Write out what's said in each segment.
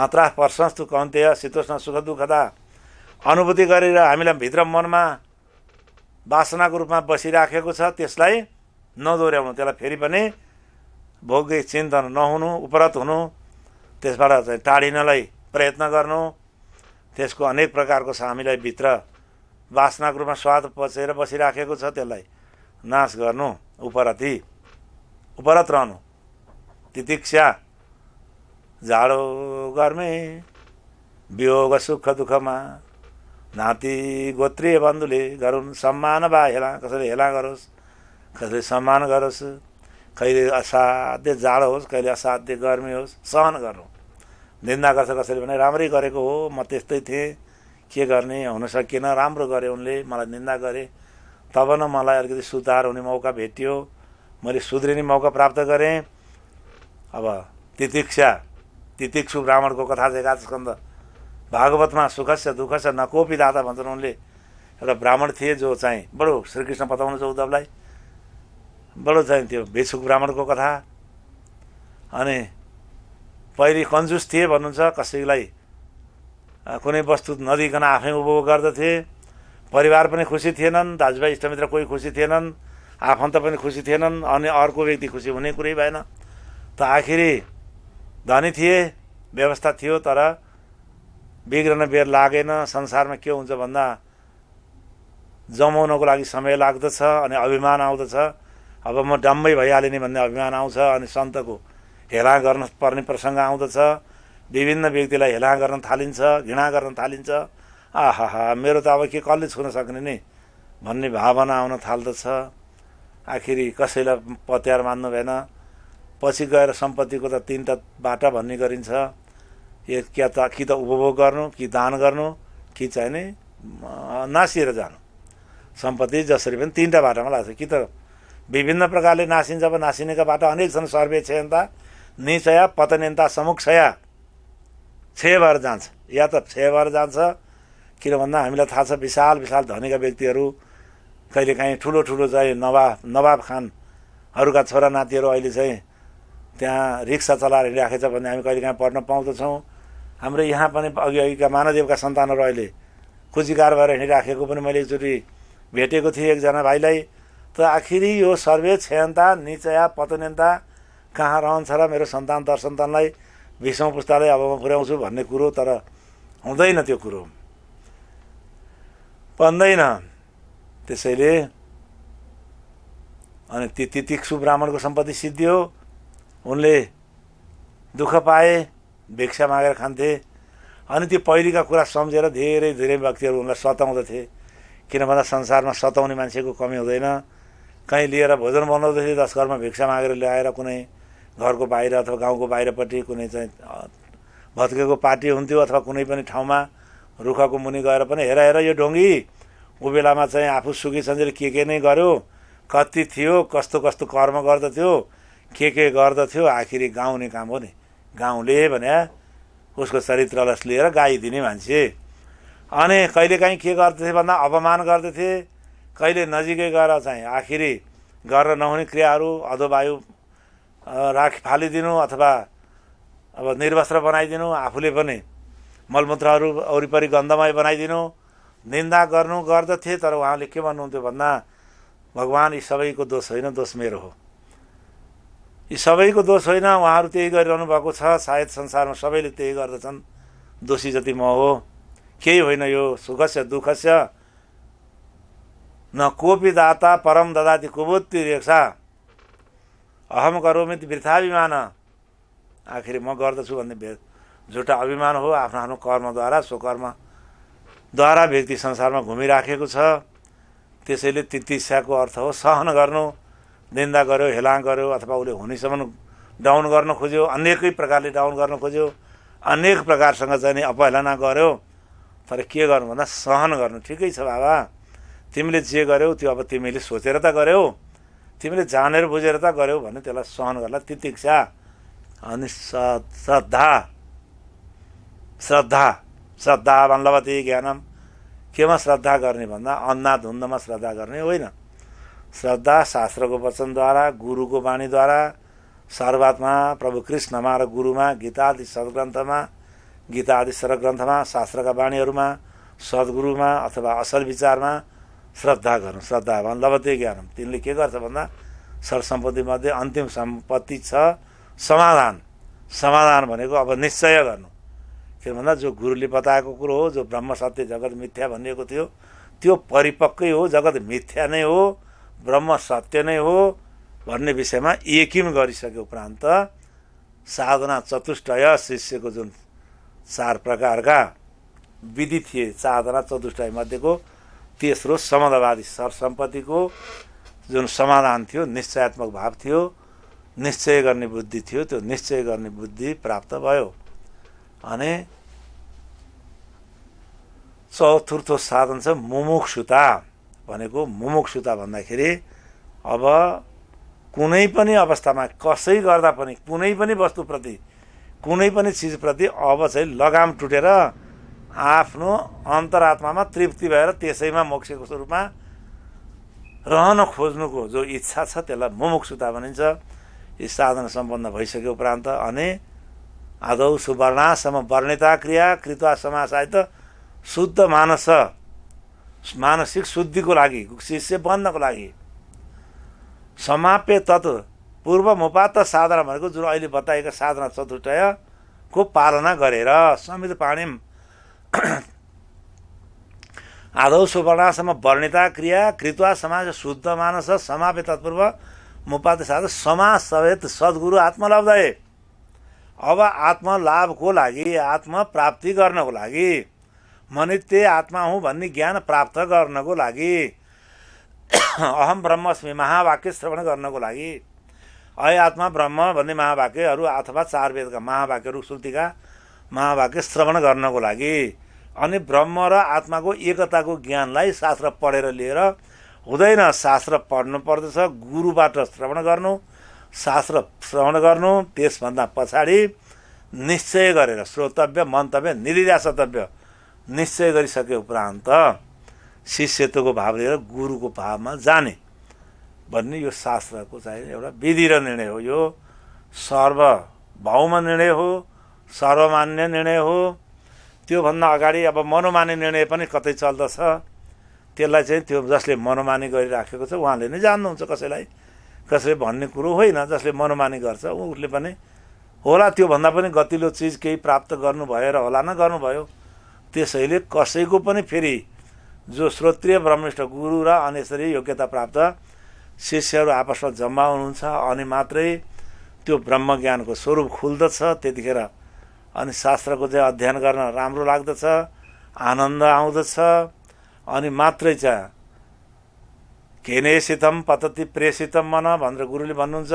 मात्रा प्रशंस्तु कौन्तेय शीतोष्ण सुख दुःखदा अनुभूति गरेर हामीलाई भित्र मनमा वासनाको रूपमा बसिराखेको छ त्यसलाई नदोर्याउनु, त्यसलाई फेरि पनि भोग्य चिन्तन नहुनु, उपरत हुनु, त्यसबाट चाहिँ टाढिनलाई प्रयत्न गर्नु। त्यसको अनेक प्रकारको छ हामीलाई भित्र वासनाको रूपमा स्वाद पचेर बसिराखेको छ, त्यसलाई नाश गर्नु, उपरत रहनु। तितिक्षा जाडो गर्मी वियोग सुख दुःखमा नाति गोत्रीय बन्धुले गरून् सम्मान बा हेला, कसैले हेला गरोस्, कसैले सम्मान गरोस्, कहिले असाध्य जाडो होस्, कहिले असाध्य गर्मी होस्, सहन गर्नु। निन्दा गर्छ कसैले भने राम्रै गरेको हो, म त्यस्तै थिएँ, के गर्ने, हुन सकिएन, राम्रो गरे उनले, मलाई निन्दा गरे, तब न मलाई अलिकति सुधार हुने मौका भेटियो, मैले सुध्रिने मौका प्राप्त गरेँ। अब तितिक्षु ब्राह्मणको कथा छ एकादश स्कन्द भागवतमा। सुखस्य दुःखस्य नकोपी दाता भन्छन् उनले। एउटा ब्राह्मण थिए जो चाहिँ बडो श्रीकृष्ण बताउनुहुन्छ उद्धवलाई, बडो चाहिँ त्यो भिक्षुक ब्राह्मणको कथा। अनि पहिले कन्जुस थिए भन्नुहुन्छ, कसैलाई कुनै वस्तु नदिकन आफै उपभोग गर्दथे, परिवार पनि खुसी थिएनन्, दाजुभाइ इष्टमित्र कोही खुसी थिएनन्, आफन्त पनि खुसी थिएनन्, अनि अर्को व्यक्ति खुसी हुने कुरै भएन। त आखिरी धनी थिए, व्यवस्था थियो, तर बिग्रन बेर लागेन। संसारमा के हुन्छ भन्दा जमाउनको लागि समय लाग्दछ अनि अभिमान आउँदछ। अब म डम्मै भइहालेँ नि भन्ने अभिमान आउँछ अनि सन्तको हेला गर्न पर्ने प्रसङ्ग आउँदछ। विभिन्न व्यक्तिलाई हेला गर्न थालिन्छ, घृणा गर्न थालिन्छ। आहा मेरो त अब के कसले छुन सक्ने नि भन्ने भावना आउन थाल्दछ। आखिरी कसैलाई पत्यार मान्नु भएन। पछि गएर सम्पत्तिको त तीनटा बाटा भन्ने गरिन्छ, कि त उपभोग गर्नु, कि दान गर्नु, कि चाहिँ नि नासिएर जानु। सम्पत्ति जसरी पनि तीनटा बाटामा लाग्छ, कि त विभिन्न प्रकारले नासिन्छ। अब नासिनेका बाटा अनेक छन्। सर्वेक्षयन्ता निचया पतन्यन्ता समुक्षया, क्षय भएर जान्छ, या त क्षय भएर जान्छ। किन भन्दा हामीलाई थाहा छ विशाल विशाल धनीका व्यक्तिहरू कहिलेकाहीँ ठुलो ठुलो चाहिँ नवाब खानहरूका छोरा नातिहरू अहिले चाहिँ त्यहाँ रिक्सा चलाएर हिँडिराखेछ भन्ने हामी कहिलेकाहीँ पढ्न पाउँदछौँ। हाम्रो यहाँ पनि अघिका मानवदेवका सन्तानहरू अहिले कुचीकार भएर हिँडिराखेको पनि मैले एकचोटि भेटेको थिएँ एकजना भाइलाई। त आखिरी यो सर्वे क्षयन्ता निचया पतन्यन्ता कहाँ रहन्छ र मेरो सन्तान दरसन्तानलाई 20औं पुस्तालाई अब म पुर्याउँछु भन्ने कुरो, तर हुँदैन, त्यो कुरो बन्दैन। त्यसैले अनि तितिक्षु ब्राह्मणको सम्पत्ति सिद्धियो। उनले दुःख पाए, भिक्षा मागेर खान्थे। अनि त्यो पहिलेका कुरा सम्झेर धेरै धेरै व्यक्तिहरू उनलाई सताउँदथे। किन भन्दा संसारमा सताउने मान्छेको कमी हुँदैन। कहीँ लिएर भोजन बनाउँदाखेरि 10 घरमा भिक्षा मागेर ल्याएर कुनै घरको बाहिर अथवा गाउँको बाहिरपट्टि कुनै चाहिँ भत्केको पार्टी हुन्थ्यो, अथवा कुनै पनि ठाउँमा रुखको मुनि गएर पनि हेर हेर यो ढोङ्गी ऊ बेलामा चाहिँ आफू सुखी सन्जेर के नै गर्यो, कति थियो, कस्तो कस्तो कर्म गर्दथ्यो, के गर्दथ्यो। आखिरी गाउने काम हो नि। गाउँले भने उसको चरित्रलाई लिएर गाइदिने मान्छे। अनि कहिलेकाहीँ के गर्दथे भन्दा अपमान गर्दथे। कहिले नजिकै गएर चाहिँ आखिरी गर्न नहुने क्रियाहरू अधोवायु फालिदिनु, अथवा अब निर्वस्त्र बनाइदिनु, आफूले पनि मलमूत्रहरू वरिपरि गन्धमय बनाइदिनु, निन्दा गर्दथे। तर उहाँले के भन्नुहुन्थ्यो भन्दा भगवान् यी सबैको दोष होइन, दोष मेरो हो। यी सबैको दोष होइन, उहाँहरू त्यही गरिरहनु भएको छ। सायद संसारमा सबैले त्यही गर्दछन्, दोषी जति म हो, केही होइन। यो सुखस्य दुःखस्य न कोपी दाता परम ददाति कुबुद्धि रेक्षा अहम करोमि वृथाभिमान। आखिरी म गर्दछु भन्ने झुटा अभिमान हो। आफ्नो आफ्नो कर्मद्वारा स्वकर्मद्वारा व्यक्ति संसारमा घुमिराखेको छ। त्यसैले तितिक्षाको अर्थ हो सहन गर्नु। निन्दा गर्यो, हेला गर्यो, अथवा उसले हुनेसम्म डाउन गर्न खोज्यो, अनेकै प्रकारले डाउन गर्न खोज्यो, अनेक प्रकारसँग चाहिँ नि अपहेलना गर्यो। तर के गर्नु भन्दा सहन गर्नु। ठिकै छ बाबा, तिमीले जे गर्यौ त्यो अब तिमीले सोचेर त गर्यौ, तिमीले जानेर बुझेर त गर्यौ भने त्यसलाई सहन गर्ला तितिक्षा। अनि श्रद्धा भन्लवती ज्ञानम। केमा श्रद्धा गर्ने भन्दा अन्धाधुन्धमा श्रद्धा गर्ने होइन। श्रद्धा शास्त्रको वचनद्वारा, गुरुको बाणीद्वारा, सर्वात्मा प्रभु कृष्णमा र गुरुमा, गीता आदि सद्ग्रन्थमा गीता आदि सर ग्रन्थमा, शास्त्रका वाणीहरूमा, सद्गुरुमा अथवा असल विचारमा श्रद्धा गर्नु। श्रद्धा भन् लभते ज्ञानम। तिनले के गर्छ भन्दा सरसम्पत्ति मध्ये अन्तिम सम्पत्ति छ समाधान। समाधान भनेको अब निश्चय गर्नु। के भन्दा जो गुरुले बताएको कुरो हो, जो ब्रह्म सत्य जगत मिथ्या भनिएको थियो, त्यो परिपक्कै हो, जगत मिथ्या नै हो, ब्रह्म सत्य नै हो भन्ने विषयमा यकिन गरिसके उपरान्त साधना चतुष्टय शिष्यको जुन 4 प्रकारका विधि थिए, साधना चतुष्टय मध्येको तेस्रो समदवादी सरसम्पत्तिको जुन समाधान थियो, निश्चयात्मक भाव थियो, निश्चय गर्ने बुद्धि थियो, त्यो निश्चय गर्ने बुद्धि प्राप्त भयो। अनि चतुर्थो साधन छ मुमुक्षुता भनेको। मुमुक्षुता भन्दाखेरि अब कुनै पनि अवस्थामा कसै गर्दा पनि कुनै पनि वस्तुप्रति, कुनै पनि चिजप्रति अब चाहिँ लगाम टुटेर आफ्नो अन्तरात्मामा तृप्ति भएर त्यसैमा मोक्षको स्वरूपमा रहन खोज्नुको जो इच्छा छ त्यसलाई मुमुक्षुता भनिन्छ। यी साधन सम्पन्न भइसके उपरान्त अनि आदौ सुवर्णासम वर्णिता क्रिया कृत्वा समासायत शुद्ध मानस, मानसिक शुद्धिको लागि, शिष्य बन्नको लागि समाप्य तत् पूर्वमुपात्त साधना भनेको जुन अहिले बताएका साधना चतुष्टयको पालना गरेर समित पाणिम आदौ सुवर्णासम वर्णिता क्रिया कृत्वा समाज शुद्ध मानस समाप्य तत्पूर्व मुपात्त साधन समाज समेत सद्गुरु आत्मलब्धय। अब आत्मलाभको लागि, आत्म प्राप्ति गर्नको लागि, म नित्य आत्मा हुँ भन्ने ज्ञान प्राप्त गर्नको लागि, अहम ब्रह्मस्मि महावाक्य श्रवण गर्नको लागि, अय आत्मा ब्रह्म भन्ने महावाक्यहरू अथवा 4 वेदका महावाक्यहरू, श्रुतिका महावाक्य श्रवण गर्नको लागि, अनि ब्रह्म र आत्माको एकताको ज्ञानलाई शास्त्र पढेर लिएर हुँदैन। शास्त्र पढ्नु पर्दछ, गुरुबाट श्रवण गर्नु, शास्त्र श्रवण गर्नु, त्यसभन्दा पछाडि निश्चय गरेर श्रोतव्य, मन्तव्य, निधिध्यासतव्य निश्चय गरिसके उपरान्त शिष्यत्वको भाव लिएर गुरुको भावमा जाने भन्ने यो शास्त्रको चाहिँ एउटा विधि र निर्णय हो। यो सार्वभौम निर्णय हो, सर्वमान्य निर्णय हो। त्योभन्दा अगाडि अब मनोमानी निर्णय पनि कतै चल्दछ, त्यसलाई चाहिँ त्यो जसले मनोमानी गरिराखेको छ उहाँले नै जान्नुहुन्छ। कसैले भन्ने कुरो होइन, जसले मनोमानी गर्छ उसले पनि होला त्योभन्दा पनि गतिलो चिज केही प्राप्त गर्नु भएर होला न गर्नुभयो। त्यसैले कसैको पनि फेरि जो श्रोत्रिय ब्रह्मनिष्ठ गुरु र अनि यसरी योग्यता प्राप्त शिष्यहरू आपसमा जम्मा हुनुहुन्छ अनि मात्रै त्यो ब्रह्मज्ञानको स्वरूप खुल्दछ। त्यतिखेर अनि शास्त्रको चाहिँ अध्ययन गर्न राम्रो लाग्दछ, आनन्द आउँदछ। अनि मात्रै चाहिँ केनेसितम पतति प्रेसितम मन भनेर गुरुले भन्नुहुन्छ।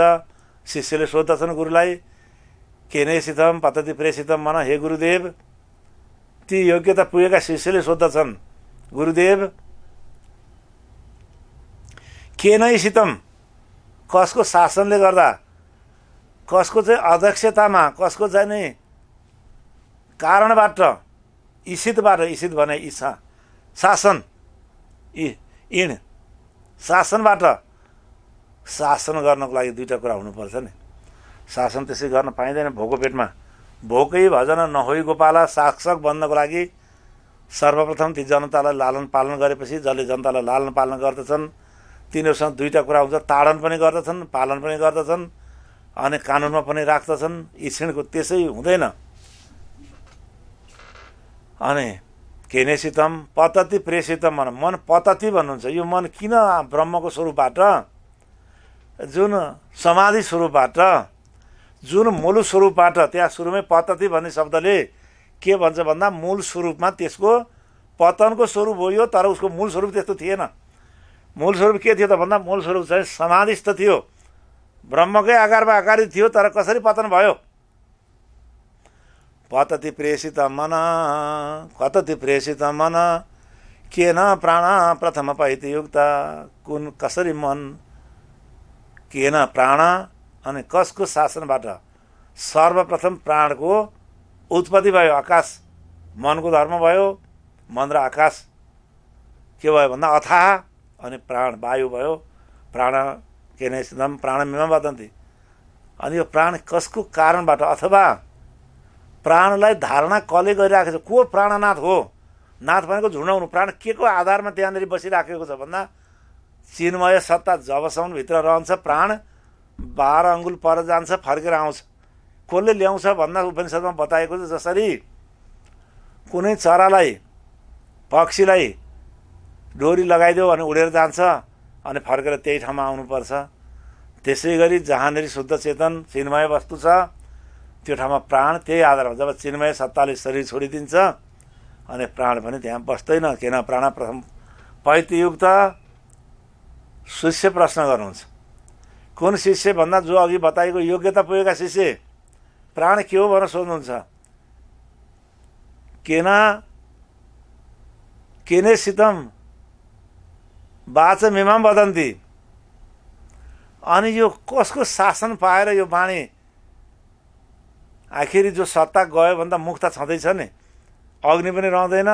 शिष्यले सोध्दछन् गुरुलाई, केनेसितम पतति प्रेसितम मन, हे गुरुदेव। ती योग्यता पुगेका शिष्यले सोध्दछन्, गुरुदेव केनैसितम, कसको शासनले गर्दा, कसको चाहिँ अध्यक्षतामा, कसको चाहिँ नि कारणबाट, ईशितबाट, ईशित भने इच्छा, शासन, इण शासनबाट। शासन गर्नको लागि 2टा कुरा हुनुपर्छ नि। शासन त्यसै गर्न पाइँदैन भोको पेटमा। भोकै भजन नहोई गोपाला, शासक बन्नको लागि सर्वप्रथम ती जनतालाई लालन पालन गरेपछि, जसले जनतालाई लालन पालन गर्दछन् तिनीहरूसँग 2टा कुरा हुन्छ, ताडन पनि गर्दछन्, पालन पनि गर्दछन्, अनि कानुनमा पनि राख्दछन्। यी क्षणको त्यसै हुँदैन। अनि केनेसितम पतति प्रेसितम मन, मन पतति भन्नुहुन्छ। यो मन किन ब्रह्मको स्वरूपबाट, जुन समाधि स्वरूपबाट, जुन मूल स्वरूपबाट, त्यहाँ सुरुमै पतति भन्ने शब्दले के भन्छ भन्दा मूल स्वरूपमा त्यसको पतनको स्वरूप हो यो, तर उसको मूल स्वरूप त्यस्तो थिएन। मूल स्वरूप के थियो त भन्दा मूल स्वरूप चाहिँ समाधिस्थ थियो, ब्रह्मकै आकारमा आकारित थियो, तर कसरी पतन भयो। पतति प्रेषित मन, कतति प्रेषित मन, केन प्राण प्रथम पाइति युक्त, कुन कसरी मन, केन प्राण अनि कसको शासनबाट सर्वप्रथम प्राणको उत्पत्ति भयो। आकाश मनको धर्म भयो, मन र आकाश के भयो भन्दा अथाह, अनि प्राण वायु भयो। प्राण केनेसितम प्राणमेव वदन्ति। अनि यो प्राण कसको कारणबाट, अथवा प्राणलाई धारणा कसले गरिराखेको छ? को प्राणनाथ हो? नाथ भनेको झुन्डाउनु। प्राण के को आधारमा त्यहाँनिर बसिराखेको छ भन्दा चिन्मय सत्ता जबसम्म भित्र रहन्छ प्राण 12 अङ्गुल पर जान्छ, फर्केर आउँछ। कसले ल्याउँछ भन्दा उपनिषदमा बताएको छ जसरी कुनै चरालाई पक्षीलाई डोरी लगाइदियो भने उडेर जान्छ अनि फर्केर त्यही ठाउँमा आउनुपर्छ। त्यसै गरी जहाँनिर शुद्ध चेतन चिन्मय वस्तु छ त्यो ठाउँमा प्राण त्यही आधारमा जब चिन्मय सत्ताले शरीर छोडिदिन्छ अनि प्राण पनि त्यहाँ बस्दैन। किन प्राण प्रथम पैतयुक्त शिष्य प्रश्न गर्नुहुन्छ। कुन शिष्य भन्दा जो अघि बताएको योग्यता पुगेका शिष्य प्राण के हो भनेर सोध्नुहुन्छ। केने सितम वाचमिमाम वदन्ति। अनि यो कसको शासन पाएर यो वाणी आखिरी जो सत्ता गयो भन्दा मुख त छँदैछ नि, अग्नि पनि रहँदैन।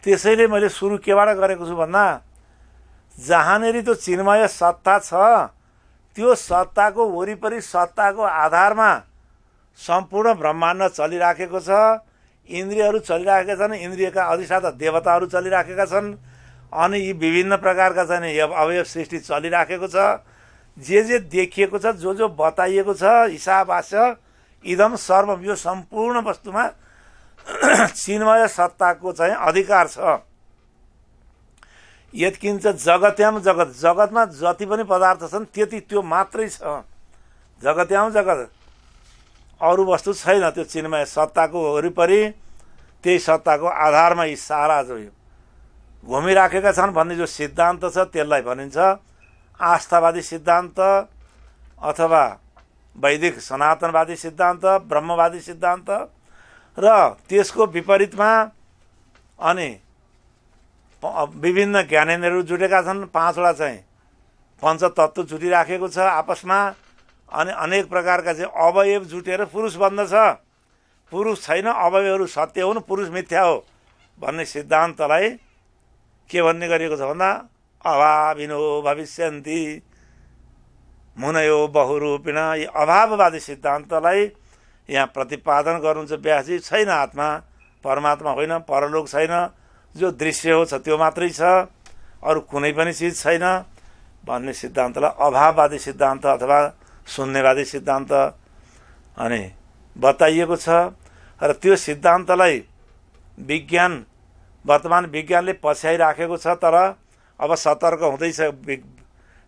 त्यसैले मैले सुरु केबाट गरेको छु भन्दा जहाँनिर त्यो चिन्मय सत्ता छ त्यो सत्ताको वरिपरि सत्ताको आधारमा सम्पूर्ण ब्रह्माण्ड चलिराखेको छ। इन्द्रियहरू चलिराखेका छन्, इन्द्रियका अधिष्ठाता देवताहरू चलिराखेका छन्। अनि यी विभिन्न प्रकारका चाहिँ अवयव सृष्टि चलिराखेको छ। जे देखिएको छ, जो बताइएको छ, हिसाबास्य इदम सर्वम, यो सम्पूर्ण वस्तुमा चिन्मय सत्ताको चाहिँ अधिकार छ। यत्किञ्च जगत्याम जगत, जगतमा जति पनि पदार्थ छन् त्यति त्यो मात्रै छ। जगत्याम जगत, अरू वस्तु छैन। त्यो चिन्मय सत्ताको वरिपरि त्यही सत्ताको आधारमा यी सारा जो घुमिराखेका छन् भन्ने जो सिद्धान्त छ त्यसलाई भनिन्छ आस्थावादी सिद्धान्त अथवा वैदिक सनातनवादी सिद्धान्त, ब्रह्मवादी सिद्धान्त। र त्यसको विपरीतमा अनि विभिन्न ज्ञानेन्द्रहरू जुटेका छन्। 5वटा चाहिँ पञ्चतत्त्व जुटिराखेको छ आपसमा। अनि अनेक प्रकारका चाहिँ अवयव जुटेर पुरुष बन्दछ। पुरुष छैन, अवयवहरू सत्य हुन्, पुरुष मिथ्या हो भन्ने सिद्धान्तलाई के भन्ने गरिएको छ भन्दा अभाविनो भविष्यन्ति मुनयो बहुरूपिण। यी अभाववादी सिद्धान्तलाई यहाँ प्रतिपादन गर्नुहुन्छ व्यासजी। छैन आत्मा, परमात्मा होइन, परलोक छैन, जो दृश्य हो छ त्यो मात्रै छ, अरू कुनै पनि चिज छैन भन्ने सिद्धान्तलाई अभाववादी सिद्धान्त अथवा शून्यवादी सिद्धान्त अनि बताइएको छ। र त्यो सिद्धान्तलाई विज्ञान, वर्तमान विज्ञानले पछ्याइराखेको छ। तर अब सतर्क हुँदैछ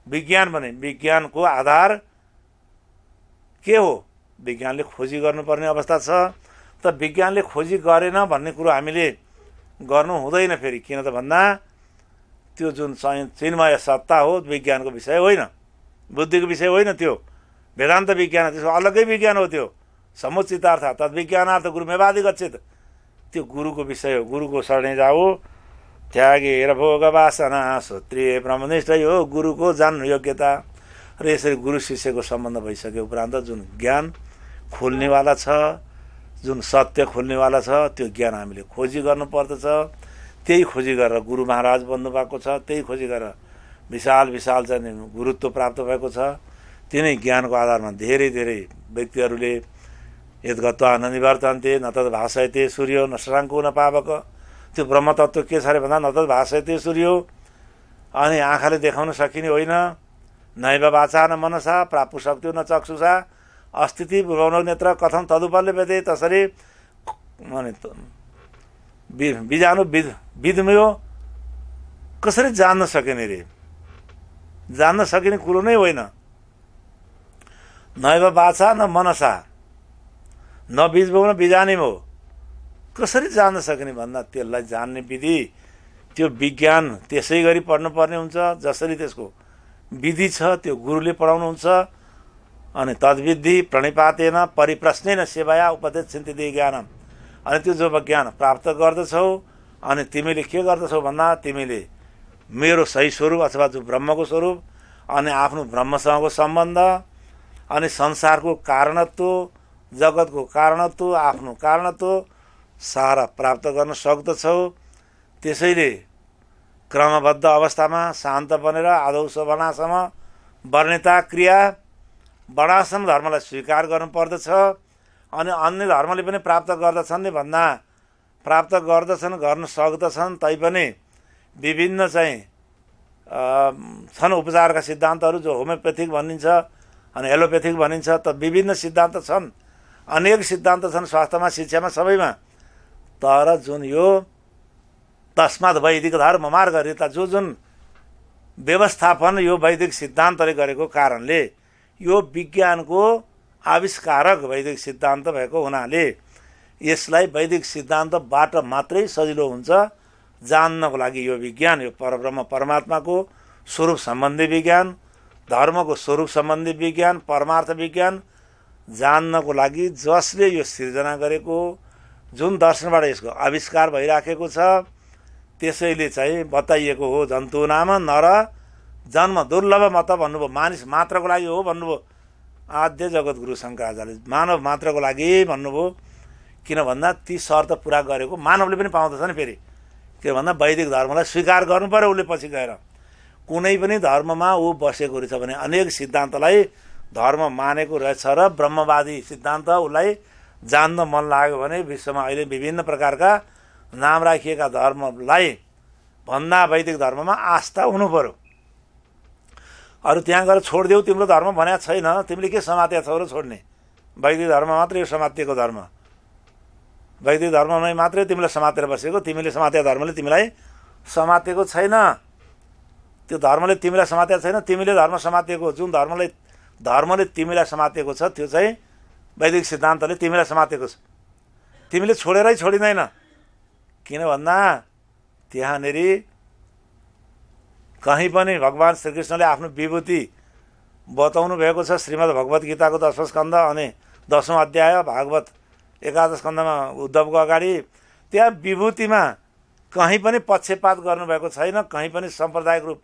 विज्ञान भने। विज्ञानको आधार के हो? विज्ञानले खोजी गर्नुपर्ने अवस्था छ। त विज्ञानले खोजी गरेन भन्ने कुरो हामीले गर्नु हुँदैन फेरि। किन त भन्दा त्यो जुन चिन्मय सत्ता हो विज्ञानको विषय होइन, बुद्धिको विषय होइन। त्यो वेदान्त विज्ञान, त्यसको अलग्गै विज्ञान हो। त्यो समुचितार्थ तद्विज्ञानार्थ गुरुमेवादि गच्छेत, त्यो गुरुको विषय हो। गुरुको शरणे जाऊ, त्यागेर भोग वासना श्रोत्रिय ब्रह्मनिष्ठ यो गुरुको जान्नु योग्यता। र यसरी गुरु शिष्यको सम्बन्ध भइसके उपरान्त जुन ज्ञान खोल्नेवाला छ, जुन सत्य खोल्नेवाला छ, त्यो ज्ञान हामीले खोजी गर्नुपर्दछ। त्यही खोजी गरेर गुरु महाराज बन्नुभएको छ। त्यही खोजी गरेर विशाल विशाल चाहिँ गुरुत्व प्राप्त भएको छ। तिनै ज्ञानको आधारमा धेरै धेरै व्यक्तिहरूले यद्गत्वा न निवर्तन्ते न तद् भाषयते सूर्यो न शशाङ्को न पावक। त्यो ब्रह्मतत्त्व के छ अरे भन्दा न तद् भाषयते सूर्यो, अनि आँखाले देखाउन सकिने होइन। नैव वाचा न मनसा प्राप्तु सक्यो न चक्षुषा अस्थिति बुभौनो नेत्र कथम तदुपलभ्यते। त्यसरी बिजानु विधमयो, कसरी जान्न सकिने रे? जान्न सकिने कुरो नै होइन। नैव वाचा न मनसा न बिजभो न बिजानिम हो। कसरी जान्न सक्ने भन्दा त्यसलाई जान्ने विधि, त्यो विज्ञान त्यसै गरी पढ्नुपर्ने हुन्छ जसरी त्यसको विधि छ। त्यो गुरुले पढाउनुहुन्छ। अनि तद्विधि प्रणिपातेन परिप्रश्नेन सेवाया उपदेश चिन्तित ज्ञानम। अनि त्यो जब ज्ञान प्राप्त गर्दछौ अनि तिमीले के गर्दछौ भन्दा तिमीले मेरो सही स्वरूप अथवा जो ब्रह्मको स्वरूप अनि आफ्नो ब्रह्मसँगको सम्बन्ध अनि संसारको कारणत्व, जगतको कारणत्व, आफ्नो कारणत्व सारा प्राप्त गर्न सक्दछौ। त्यसैले क्रमबद्ध अवस्थामा शान्त बनेर आदौ सवनासम्म वर्णिता क्रिया वर्णाश्रम धर्मलाई स्वीकार गर्नुपर्दछ। अनि अन्य धर्मले पनि प्राप्त गर्दछन् नि भन्दा प्राप्त गर्दछन्, गर्न सक्दछन्, तैपनि विभिन्न चाहिँ छन् उपचारका सिद्धान्तहरू जो होमियोपेथिक भनिन्छ अनि एलोपेथिक भनिन्छ। त विभिन्न सिद्धान्त छन्, अनेक सिद्धान्त छन् स्वास्थ्यमा, शिक्षामा, सबैमा। तर जुन यो तस्मात् वैदिक धर्म मार्ग रीता जुन व्यवस्थापन यो वैदिक सिद्धान्तले गरेको कारणले यो विज्ञानको आविष्कारक वैदिक सिद्धान्त भएको हुनाले यसलाई वैदिक सिद्धान्तबाट मात्रै सजिलो हुन्छ जान्नको लागि। यो विज्ञान, यो परब्रह्म परमात्माको स्वरूप सम्बन्धी विज्ञान, धर्मको स्वरूप सम्बन्धी विज्ञान, परमार्थ विज्ञान जान्नको लागि जसले यो सिर्जना गरेको, जुन दर्शनबाट यसको आविष्कार भइराखेको छ, त्यसैले चाहिँ बताइएको हो। जन्तु नाम नर जन्म दुर्लभ मत भन्नुभयो, मानिस मात्रको लागि हो भन्नुभयो आद्य जगद्गुरु शङ्कराचार्यले। मानव मात्रको लागि भन्नुभयो, किन भन्दा ती शर्त पुरा गरेको मानवले पनि पाउँदछ नि। फेरि के भन्दा वैदिक धर्मलाई स्वीकार गर्नु पर्यो उसले। पछि गएर कुनै पनि धर्ममा ऊ बसेको रहेछ भने अनेक सिद्धान्तलाई धर्म मानेको रहेछ र ब्रह्मवादी सिद्धान्त उसलाई जान्न मन लाग्यो भने विश्वमा अहिले विभिन्न प्रकारका नाम राखिएका धर्मलाई भन्दा वैदिक धर्ममा आस्था हुनु पर्यो। अरू त्यहाँ गएर छोडिदेऊ तिम्रो धर्म भनेको छैन, तिमीले के समातेको छौ र छोड्ने? वैदिक धर्म मात्रै यो समातिएको धर्म, वैदिक धर्ममै मात्रै तिमीलाई समातेर बसेको, तिमीले समातेको धर्मले तिमीलाई समातेको छैन। त्यो धर्मले तिमीलाई समातेको छैन, तिमीले धर्म समातेको। जुन धर्मले तिमीलाई समातेको छ त्यो चाहिँ वैदिक सिद्धान्तले तिमीलाई समातेको छ, तिमीले छोडेरै छोडिँदैन। किन भन्दा त्यहाँनिर कहीँ पनि भगवान् श्रीकृष्णले आफ्नो विभूति बताउनु भएको छ। श्रीमद् भगवत गीताको 10औं स्कन्ध अनि 10औं अध्याय, भागवत 11 स्कन्धमा उद्धवको अगाडि त्यहाँ विभूतिमा कहीँ पनि पक्षपात गर्नुभएको छैन, कहीँ पनि साम्प्रदायिक रूप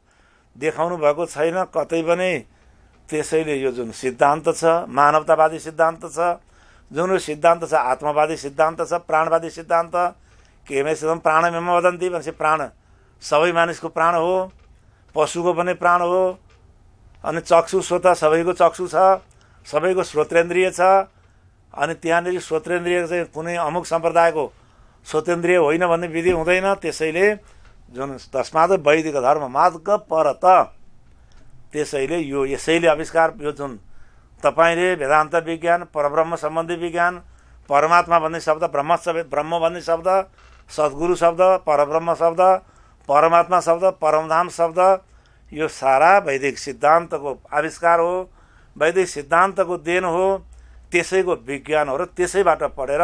देखाउनु भएको छैन कतै पनि। त्यसैले यो जुन सिद्धान्त छ, मानवतावादी सिद्धान्त छ, जुन यो सिद्धान्त छ आत्मवादी सिद्धान्त छ, प्राणवादी सिद्धान्त। केमे सिद्धं प्राणमेव वदन्ति भनेपछि प्राण सबै मानिसको प्राण हो, पशुको पनि प्राण हो। अनि चक्षु श्रोत सबैको चक्षु छ, सबैको श्रोत्रेन्द्रिय छ। अनि त्यहाँनिर श्रोत्रेन्द्रिय चाहिँ कुनै अमुक सम्प्रदायको श्रोतेन्द्रिय होइन भन्ने विधि हुँदैन। त्यसैले जुन तस्मात् वैदिक धर्म मार्ग परत, त्यसैले यो यसैले आविष्कार यो जुन तपाईँले वेदान्त विज्ञान, परब्रह्म सम्बन्धी विज्ञान, परमात्मा भन्ने शब्द, ब्रह्म भन्ने शब्द, सद्गुरु शब्द, परब्रह्म शब्द, परमात्मा शब्द, परमधाम शब्द, यो सारा वैदिक सिद्धान्तको आविष्कार हो, वैदिक सिद्धान्तको देन हो, त्यसैको विज्ञान हो। र त्यसैबाट पढेर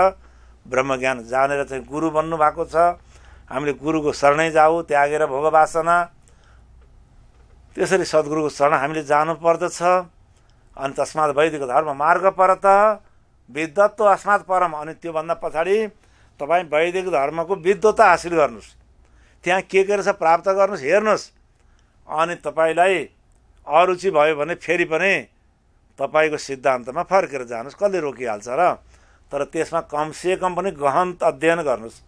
ब्रह्मज्ञान जानेर चाहिँ गुरु बन्नु भएको छ। हामीले गुरुको शरणै जाऊ, त्यागेर भोग वासना। त्यसरी सद्गुरुको शरण हामीले जानु पर्दछ। अनि तस्मात् वैदिक धर्म मार्ग परत विद्वत्व अस्मात् परम। अनि त्योभन्दा पछाडि तपाईँ वैदिक धर्मको विद्वत्ता हासिल गर्नुहोस्, त्यहाँ के रहेछ प्राप्त गर्नुहोस्, हेर्नुहोस्। अनि तपाईँलाई अरुचि भयो भने फेरि पनि तपाईँको सिद्धान्तमा फर्केर जानुहोस्, कसले रोकिहाल्छ र? तर त्यसमा कमसेकम पनि गहन अध्ययन गर्नुहोस्।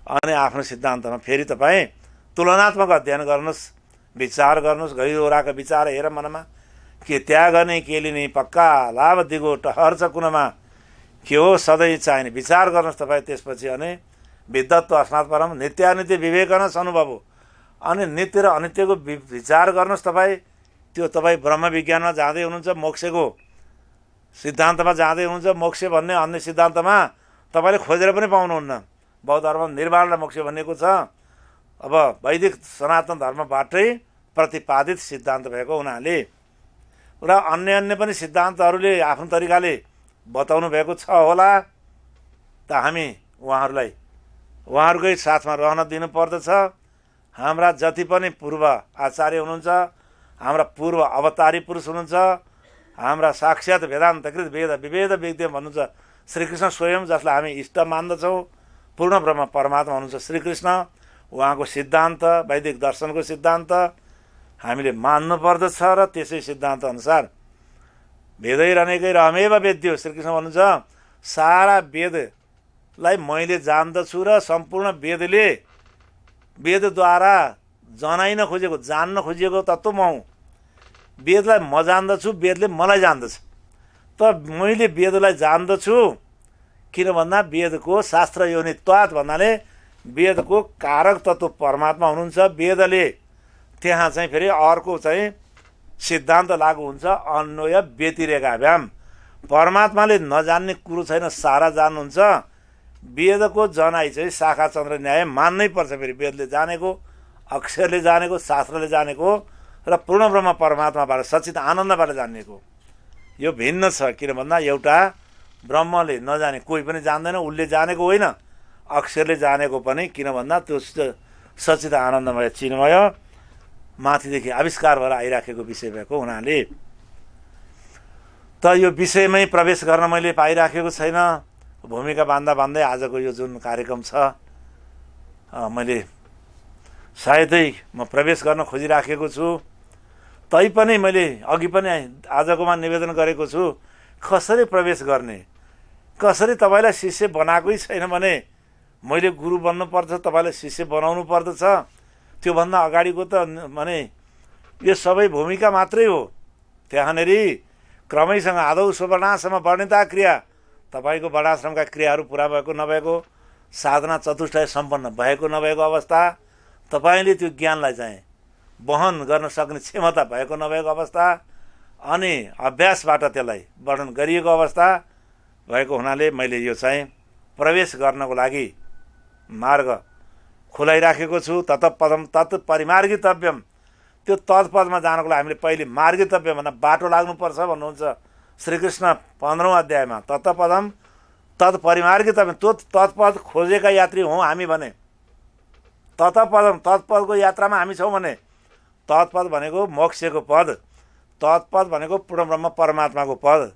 अनि आफ्नो सिद्धान्तमा फेरि तपाईँ तुलनात्मक अध्ययन गर्नुहोस्, विचार गर्नुहोस्। घरिओराका विचार हेर मनमा, के त्याग नै के लिने, पक्का लाभ दिगो टहर छ कुनमा, के हो सधैँ चाहिने विचार गर्नुहोस् तपाईँ। त्यसपछि अनि विद्वत्व अस्मात् परम, नित्यानित्य विवेकन अनुभव हो। अनि नित्य र अनित्यको विचार गर्नुहोस् तपाईँ। त्यो तपाईँ ब्रह्म विज्ञानमा जाँदै हुनुहुन्छ, मोक्षको सिद्धान्तमा जाँदै हुनुहुन्छ। मोक्ष भन्ने अन्य सिद्धान्तमा तपाईँले खोजेर पनि पाउनुहुन्न। बौद्ध धर्म निर्वाण र मोक्ष भनिएको छ। अब वैदिक सनातन धर्मबाटै प्रतिपादित सिद्धान्त भएको हुनाले र अन्य पनि सिद्धान्तहरूले आफ्नो तरिकाले बताउनु भएको छ होला। त हामी उहाँहरूकै साथमा रहन दिनुपर्दछ। हाम्रा जति पनि पूर्व आचार्य हुनुहुन्छ, हाम्रा पूर्व अवतारी पुरुष हुनुहुन्छ, हाम्रा साक्षात् वेदान्तकृत वेद विवेद विज्ञ भन्नुहुन्छ श्रीकृष्ण स्वयं, जसलाई हामी इष्ट मान्दछौँ, पूर्ण ब्रह्म परमात्मा हुनुहुन्छ श्रीकृष्ण। उहाँको सिद्धान्त, वैदिक दर्शनको सिद्धान्त हामीले मान्नु पर्दछ र त्यसै सिद्धान्त अनुसार वेदैरनेकै रहमेव वेद्यो, श्रीकृष्ण भन्नुहुन्छ सारा वेदलाई मैले जान्दछु र सम्पूर्ण वेदद्वारा जनाइन खोजेको, जान्न खोजिएको तत्त्व म हुँ। वेदलाई म जान्दछु, वेदले मलाई जान्दछ। त मैले वेदलाई जान्दछु किन भन्दा वेदको शास्त्र योनित्वात् भन्नाले वेदको कारक तत्त्व परमात्मा हुनुहुन्छ। वेदले त्यहाँ चाहिँ फेरि अर्को चाहिँ सिद्धान्त लागू हुन्छ, अन्वय व्यतिरेकाभ्याम। परमात्माले नजान्ने कुरो छैन, सारा जान्नुहुन्छ। वेदको जनाइ चाहिँ शाखा चन्द्र न्याय मान्नै पर्छ। फेरि वेदले जानेको, अक्षरले जानेको, शास्त्रले जानेको र पूर्ण ब्रह्म परमात्माबाट सच्चित आनन्दबाट जानेको यो भिन्न छ। किन भन्दा एउटा ब्रह्मले नजाने कोही पनि जान्दैन, उसले जानेको होइन, अक्षरले जानेको पनि। किन भन्दा त्यो सच्चित आनन्दमय चिन्मय माथिदेखि आविष्कार भएर आइराखेको विषय भएको हुनाले त यो विषयमै प्रवेश गर्न मैले पाइराखेको छैन। भूमिका बाँध्दा बाँध्दै आजको यो जुन कार्यक्रम छ, मैले सायदै म प्रवेश गर्न खोजिराखेको छु। तैपनि मैले अघि पनि आजकोमा निवेदन गरेको छु, कसरी प्रवेश गर्ने, कसरी तपाईँलाई शिष्य बनाएकै छैन भने मैले गुरु बन्नुपर्छ, तपाईँलाई शिष्य बनाउनु पर्दछ। त्योभन्दा अगाडिको त भने यो सबै भूमिका मात्रै हो। त्यहाँनेरि क्रमैसँग आदौ सुवर्णाश्रम वर्णिता क्रिया, तपाईँको वर्णाश्रमका क्रियाहरू पुरा भएको नभएको, साधना चतुष्टय सम्पन्न भएको नभएको अवस्था, तपाईँले त्यो ज्ञानलाई चाहिँ वहन गर्न सक्ने क्षमता भएको नभएको अवस्था, अनि अभ्यासबाट त्यसलाई वर्णन गरिएको अवस्था भएको हुनाले मैले यो चाहिँ प्रवेश गर्नको लागि मार्ग खुलाइराखेको छु। तत्पदम तत् परिमार्गितव्यम, त्यो तत्पदमा जानको लागि हामीले पहिले मार्गितव्य भन्दा बाटो लाग्नुपर्छ भन्नुहुन्छ श्रीकृष्ण 15औं अध्यायमा। तत्पदम तत् परिमार्गितव्यम, त्यो तत्पद खोजेका यात्री हौँ हामी भने। तत्पदम, तत्पदको यात्रामा हामी छौँ भने। तत्पद भनेको मोक्षको पद, तत्पद भनेको पूर्ण ब्रह्म परमात्माको पद,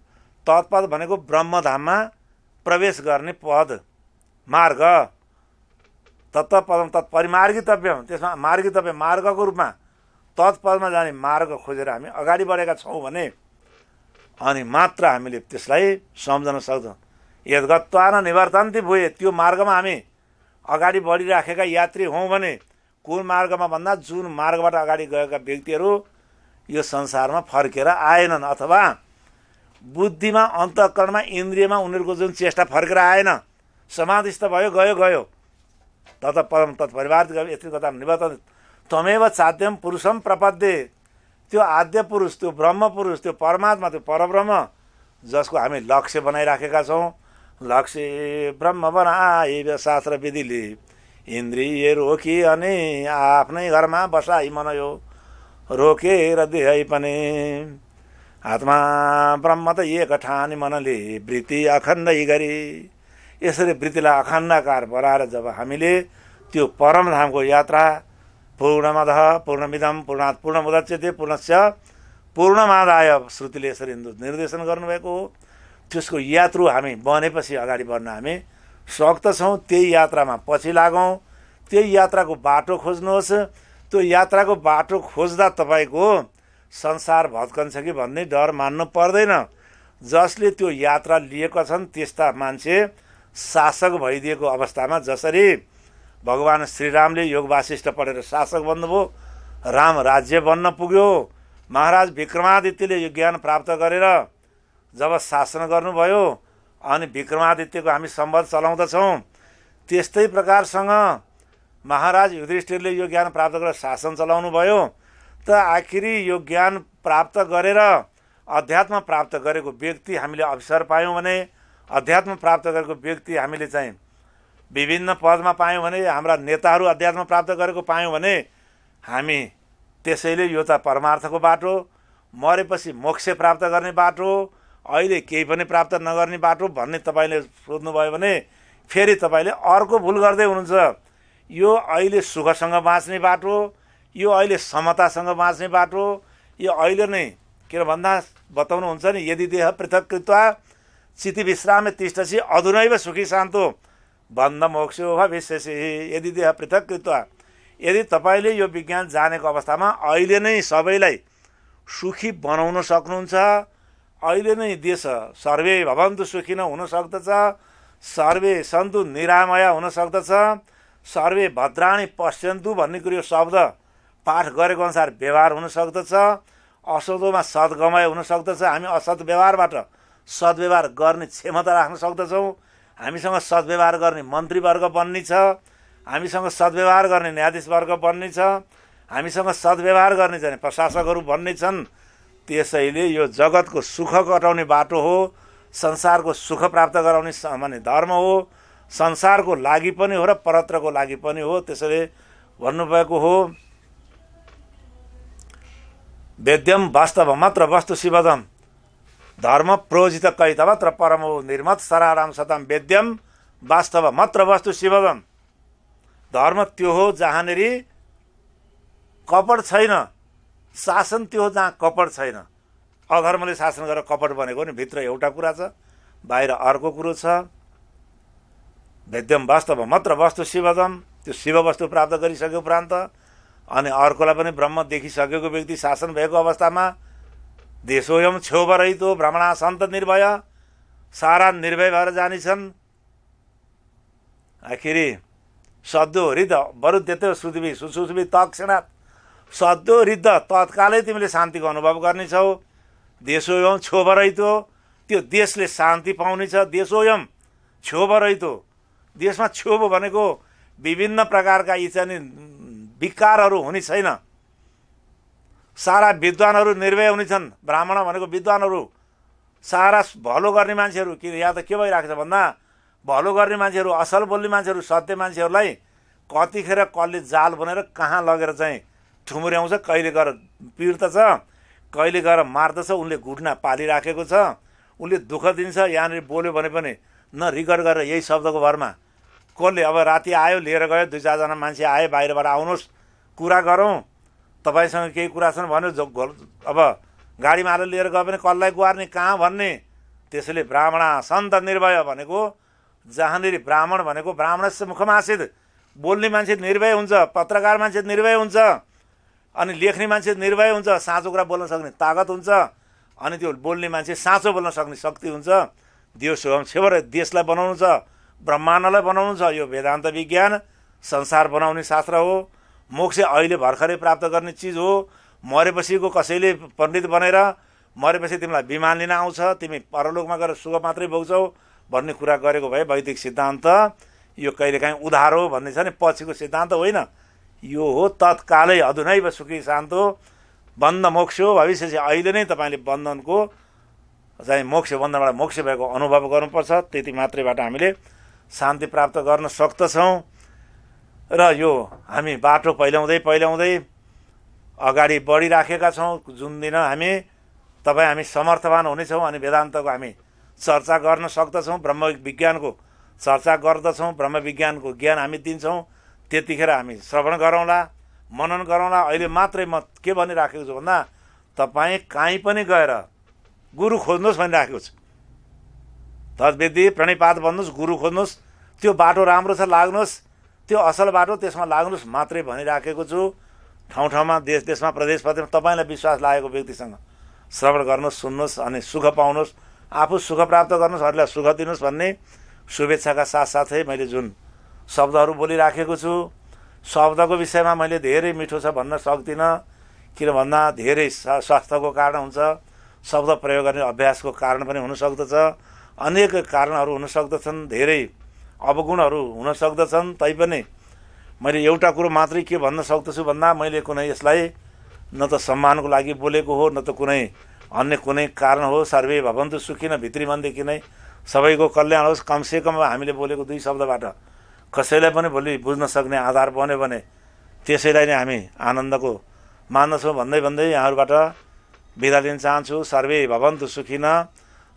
तत्पद भनेको ब्रह्मधाममा प्रवेश गर्ने पद, मार्ग। तत्पदम तत्परिमार्गितव्यम, त्यसमा मार्गितव्य मार्गको रूपमा तत्पदमा जाने मार्ग खोजेर हामी अगाडि बढेका छौँ भने अनि मात्र हामीले त्यसलाई सम्झन सक्छौँ। यद्गत्वा न निवर्तन्ति भूये, त्यो मार्गमा हामी अगाडि बढिराखेका यात्री हौँ भने। कुन मार्गमा भन्दा जुन मार्गबाट अगाडि गएका व्यक्तिहरू यो संसारमा फर्केर आएनन्, अथवा बुद्धिमा, अन्तःकरणमा, इन्द्रियमा उनीहरूको जुन चेष्टा फर्केर आएन, समाधिस्थ भयो, गयो गयो। तत्पदम तत्परिवार यतिकता निवर्तन त्वमेव चाद्यम पुरुषम प्रपद्ये, त्यो आद्य पुरुष, त्यो ब्रह्म पुरुष, त्यो परमात्मा, त्यो परब्रह्म जसको हामी लक्ष्य बनाइराखेका छौँ। लक्ष्य ब्रह्म बनाए शास्त्र विधिले, इन्द्रिय रोकी अनि आफ्नै घरमा बसाई मनयो, रोकेर देहै पनि आत्मा ब्रह्म त एक ठानी मनले वृत्ति अखण्डै गरी। यसरी वृत्तिलाई अखण्डकार बनाएर जब हामीले त्यो परमधामको यात्रा पूर्णमदः पूर्णमिदं पूर्णात् पूर्णमुदच्यते पूर्णस्य पूर्णमादाय श्रुतिले यसरी निर्देशन गर्नुभएको हो। त्यसको यात्रु हामी बनेपछि अगाडि बढ्न हामी शक्त छौँ। त्यही यात्रामा पछि लागौँ, त्यही यात्राको बाटो खोज्नुहोस्। त्यो यात्राको बाटो खोज्दा तपाईँको संसार भत्कन्छ कि भन्ने डर मान्नु पर्दैन। जसले त्यो यात्रा लिएका छन् त्यस्ता मान्छे शासक भइदिएको अवस्थामा, जसरी भगवान श्रीरामले योग वासिष्ठ पढेर शासक बन्नुभयो, राम राज्य बन्न पुग्यो, महाराज विक्रमादित्यले यो ज्ञान प्राप्त गरेर जब शासन गर्नुभयो अनि विक्रमादित्यको हामी सम्बन्ध चलाउँदछौँ, त्यस्तै प्रकारसँग महाराज युधिष्ठिरले यो ज्ञान प्राप्त गरेर शासन चलाउनु भयो। त आखिरी यो ज्ञान प्राप्त गरेर अध्यात्म प्राप्त गरेको व्यक्ति हामीले अवसर पायौँ भने, अध्यात्म प्राप्त गरेको व्यक्ति हामीले चाहिँ विभिन्न पदमा पायौँ भने, हाम्रा नेताहरू अध्यात्म प्राप्त गरेको पायौँ भने, हामी त्यसैले यो त परमार्थको बाटो, मरेपछि मोक्ष प्राप्त गर्ने बाटो, अहिले केही पनि प्राप्त नगर्ने बाटो भन्ने तपाईँले सोध्नुभयो भने फेरि तपाईँले अर्को भुल गर्दै हुनुहुन्छ। यो अहिले सुखसँग बाँच्ने बाटो, यो अहिले समतासँग बाँच्ने बाटो, यो अहिले नै के भन्दा बताउनुहुन्छ नि, यदि देह पृथक कृत्वा चिति विश्राम तिष्ठसि अधुनैव सुखी शान्तो बन्ध मोक्षो भविष्यसि। यदि देह पृथक कृत्वा, यदि तपाईँले यो विज्ञान जानेको अवस्थामा अहिले नै सबैलाई सुखी बनाउन सक्नुहुन्छ, अहिले नै देश सर्वे भवन्तु सुखिन हुन सक्दछ, सर्वे सन्तु निरामय हुन सक्दछ, सर्वे भद्राणि पश्यन्तु भन्ने कुरो शब्द पाठ गरेको अनुसार व्यवहार हुन सक्दछ, असदोमा सद्गमय हुन सक्दछ। हामी असत् व्यवहारबाट सद्व्यवहार गर्ने क्षमता राख्न सक्दछौँ। हामीसँग सद्व्यवहार गर्ने मन्त्रीवर्ग बन्ने छ, हामीसँग सद्व्यवहार गर्ने न्यायाधीशवर्ग बन्ने छ, हामीसँग सद्व्यवहार गर्ने चाहिँ प्रशासकहरू बन्ने छन्। त्यसैले यो जगतको सुख कटाउने बाटो हो, संसारको सुख प्राप्त गराउने माने धर्म हो, संसारको लागि पनि हो र परत्रको लागि पनि हो। त्यसैले भन्नुभएको हो वेद्यम वास्तव मात्र वस्तु शिवदम धर्म प्रोजित कैतवत्र परमो निर्मत सराराम सतम वेद्यम वास्तव मात्र वस्तु शिवदम। धर्म त्यो हो जहाँनेरि कपट छैन, शासन त्यो हो जहाँ कपट छैन। अधर्मले शासन गरेर कपट बनेको नि भित्र एउटा कुरा छ, बाहिर अर्को कुरो छ। वेद्यम वास्तव मात्र वस्तु शिवदम, त्यो शिव वस्तु प्राप्त गरिसके उपरान्त अनि अर्कोलाई पनि ब्रह्म देखिसकेको व्यक्ति शासन भएको अवस्थामा देशोयम छेउमा रहितो ब्राह्मणा सन्त निर्भय, सारा निर्भय भएर जानेछन्। आखिरी सद्यो हृद वरुद्यते श्रुतिभि सुश्रुतिभि तत्क्षणात्, सद्यो हृद तत्कालै तिमीले शान्तिको अनुभव गर्नेछौ। देशोयम छेउमा रहितो, त्यो देशले शान्ति पाउनेछ। देशोयम छेउमा रहितो, देशमा छेउ भनेको विभिन्न प्रकारका यी चाहिँ विकारहरू हुने छैन। सारा विद्वानहरू निर्भय हुनेछन्। ब्राह्मण भनेको विद्वानहरू, सारा भलो गर्ने मान्छेहरू। कि यहाँ त के भइरहेको छ भन्दा भलो गर्ने मान्छेहरू, असल बोल्ने मान्छेहरू, सत्य मान्छेहरूलाई कतिखेर कसले जाल बनाएर कहाँ लगेर चाहिँ ठुमुर्याउँछ, कहिले गएर पिर्दछ, कहिले गएर मार्दछ। उनले घुट्ना पालिराखेको छ, उनले दुःख दिन्छ। यहाँनिर बोल्यो भने पनि न रिकर्ड गरेर यही शब्दको भरमा कसले अब राति आयो लिएर गयो, 2-4जना मान्छे आए बाहिरबाट, आउनुहोस् कुरा गरौँ, तपाईँसँग केही कुरा छन् भन्यो, अब गाडीमा हालेर लिएर गयो भने कसलाई गुहार्ने, कहाँ भन्ने। त्यसैले ब्राह्मण सन्त निर्भय भनेको जहाँनिर ब्राह्मण भनेको ब्राह्मणस्य मुखमासित, बोल्ने मान्छे निर्भय हुन्छ, पत्रकार मान्छे निर्भय हुन्छ, अनि लेख्ने मान्छे निर्भय हुन्छ, साँचो कुरा बोल्न सक्ने तागत हुन्छ, अनि त्यो बोल्ने मान्छे साँचो बोल्न सक्ने शक्ति हुन्छ। देशोयम छेउमा देशलाई बनाउनु छ, ब्रह्माण्डलाई बनाउनु छ। यो वेदान्त विज्ञान संसार बनाउने शास्त्र हो। मोक्ष अहिले भर्खरै प्राप्त गर्ने चिज हो। मरेपछिको कसैले पण्डित बनेर मरेपछि तिमीलाई विमान लिन आउँछ, तिमी परलोकमा गएर सुख मात्रै भोग्छौ भन्ने कुरा गरेको भए वैदिक सिद्धान्त यो कहिलेकाहीँ उधार हो भन्ने छ नि, पछिको सिद्धान्त होइन। यो हो तत्कालै अधुनैव सुखी शान्तो बन्ध मोक्ष हो। भविष्य चाहिँ अहिले नै तपाईँले बन्धनको चाहिँ मोक्ष, बन्धनबाट मोक्ष भएको अनुभव गर्नुपर्छ। त्यति मात्रैबाट हामीले शान्ति प्राप्त गर्न सक्दछौँ। र यो हामी बाटो पहिल्याउँदै अगाडि बढिराखेका छौँ। जुन दिन हामी समर्थवान हुनेछौँ अनि वेदान्तको हामी चर्चा गर्न सक्दछौँ, ब्रह्म विज्ञानको चर्चा गर्दछौँ, ब्रह्म विज्ञानको ज्ञान हामी दिन्छौँ, त्यतिखेर हामी श्रवण गरौँला, मनन गरौँला। अहिले मात्रै म के भनिराखेको छु भन्दा तपाईँ कहीँ पनि गएर गुरु खोज्नुहोस् भनिराखेको छु। तद्विधि प्रणिपात भन्नुहोस्, गुरु खोज्नुहोस्, त्यो बाटो राम्रो छ लाग्नुहोस्, त्यो असल बाटो त्यसमा लाग्नुहोस् मात्रै भनिराखेको छु। ठाउँ ठाउँमा देशमा प्रदेश तपाईँलाई विश्वास लागेको व्यक्तिसँग श्रवण गर्नुहोस्, सुन्नुहोस् अनि सुख पाउनुहोस्, आफू सुख प्राप्त गर्नुहोस्, अरूलाई सुख दिनुहोस् भन्ने शुभेच्छाका साथसाथै मैले जुन शब्दहरू बोलिराखेको छु, शब्दको विषयमा मैले धेरै मिठो छ भन्न सक्दिनँ। किन भन्दा धेरै स्वास्थ्यको कारण हुन्छ, शब्द प्रयोग गर्ने अभ्यासको कारण पनि हुनसक्दछ, अनेक कारणहरू हुन सक्दछन्, धेरै अवगुणहरू हुन सक्दछन्। तैपनि मैले एउटा कुरो मात्रै के भन्न सक्दछु भन्दा मैले कुनै यसलाई न त सम्मानको लागि बोलेको हो, न त कुनै अन्य कुनै कारण हो। सर्वे भवन्तु सुखिन भित्री मनदेखि नै सबैको कल्याण होस्। कमसेकम हामीले बोलेको 2 शब्दबाट कसैलाई पनि भोलि बुझ्न सक्ने आधार बन्यो भने त्यसैलाई नै हामी आनन्दको मान्दछौँ भन्दै यहाँहरूबाट बिदा लिन चाहन्छु। सर्वे भवन्तु सुखिन,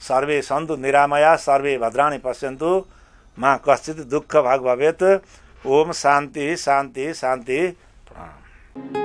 सर्वे सन्तु निरामया, सर्वे भद्राणि पश्यन्तु, मा कश्चित् दुःख भाग भवेत्। ओम शान्ति शान्ति शान्ति। प्रणाम।